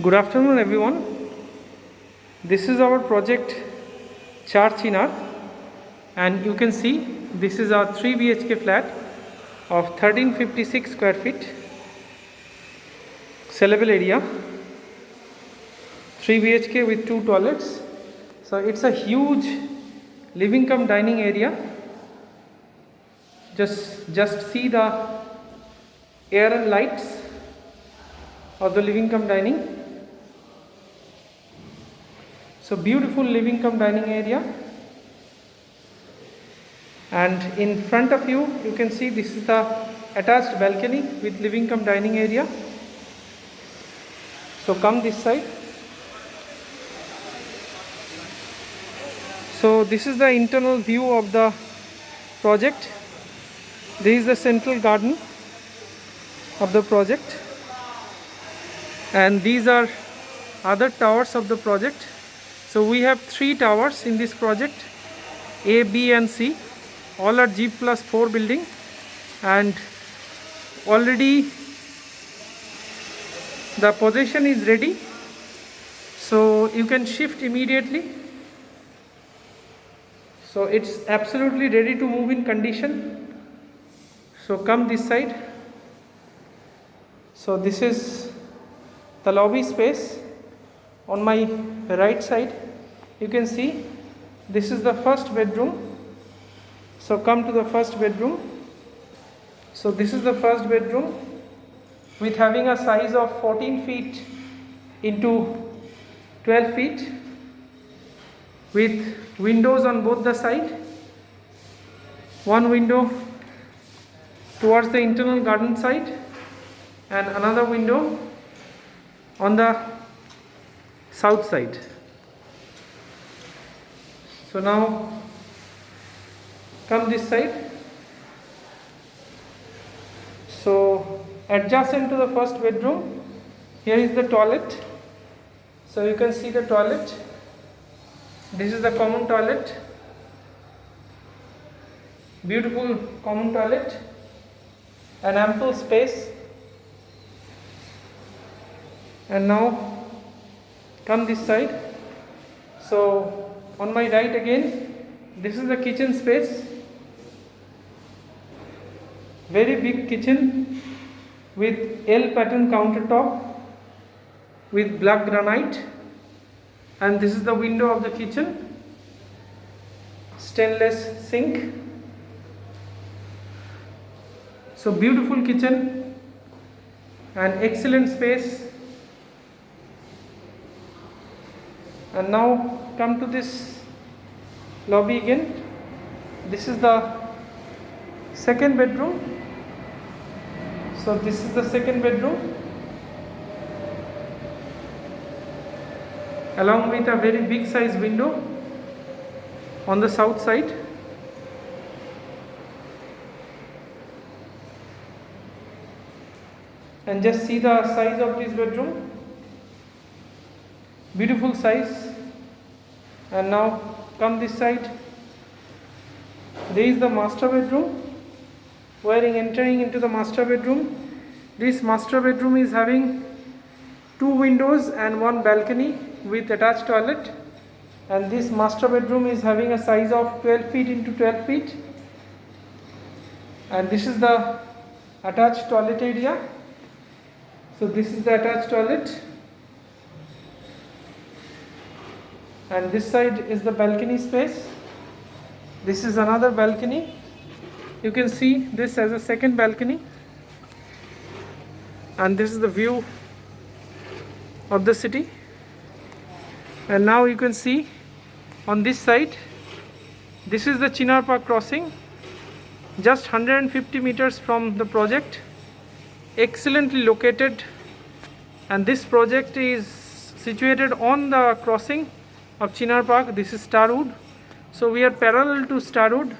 Good afternoon, everyone. This is our project Char Chinar, and you can see this is our 3 BHK flat of 1356 square feet sellable area, 3 BHK with 2 toilets. So it's a huge living cum dining area. Just see the air and lights of the living cum dining. So beautiful living cum dining area, and in front of you can see this is the attached balcony with living cum dining area. So come this side. So this is the internal view of the project. This is the central garden of the project, and these are other towers of the project. So we have 3 towers in this project, A, B and C. All are G+4 building, and already the possession is ready, so you can shift immediately. So it's absolutely ready to move in condition. So come this side. So this is the lobby space. On my right side you can see this is the first bedroom. So come to the first bedroom. So this is the first bedroom with having a size of 14 feet into 12 feet with windows on both the side. One window towards the internal garden side and another window on the south side. So now come this side. So adjacent to the first bedroom, here is the toilet. So you can see the toilet. This is the common toilet. Beautiful common toilet, an ample space. And now come this side. So on my right again, this is the kitchen space. Very big kitchen with L pattern countertop with black granite, and this is the window of the kitchen. Stainless sink. So beautiful kitchen and excellent space. And now come to this lobby again. This is the second bedroom. So this is the second bedroom, along with a very big size window on the south side. And just see the size of this bedroom. Beautiful size. And now come this side. There is the master bedroom. Wherein entering into the master bedroom, this master bedroom is having 2 windows and 1 balcony with attached toilet, and this master bedroom is having a size of 12 feet into 12 feet, and this is the attached toilet area. So this is the attached toilet, and this side is the balcony space. This is another balcony. You can see this as a second balcony, and this is the view of the city. And now you can see on this side, this is the Chinar Park crossing, just 150 meters from the project, excellently located, and this project is situated on the crossing of Chinar Park. This is Starwood, so we are parallel to Starwood.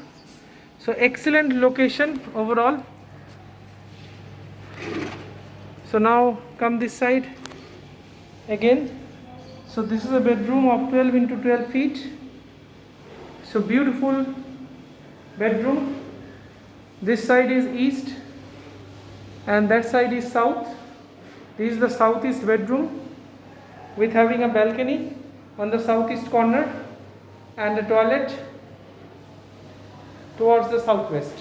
So excellent location overall. So now come this side again. So this is a bedroom of 12 into 12 feet. So beautiful bedroom. This side is east and that side is south. This is the southeast bedroom. with having a balcony on the southeast corner and a toilet towards the southwest.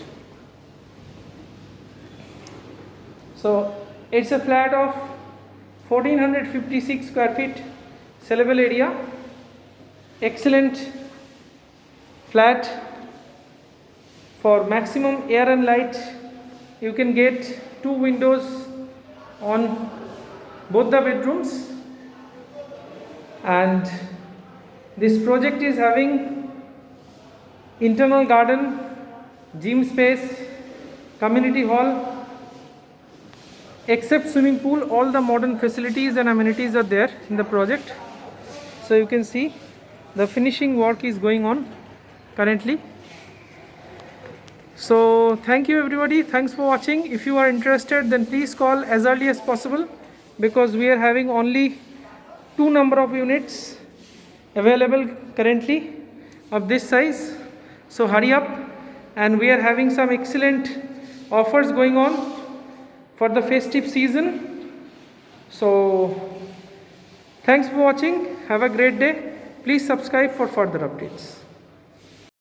So it's a flat of 1456 square feet sellable area, excellent flat for maximum air and light. You can get 2 windows on both the bedrooms, and this project is having internal garden, gym space, community hall. Except swimming pool, all the modern facilities and amenities are there in the project. So you can see the finishing work is going on currently. So thank you everybody, thanks for watching. If you are interested, then please call as early as possible, because we are having only 2 number of units available currently of this size. So hurry up, and we are having some excellent offers going on for the festive season. So thanks for watching, have a great day. Please subscribe for further updates.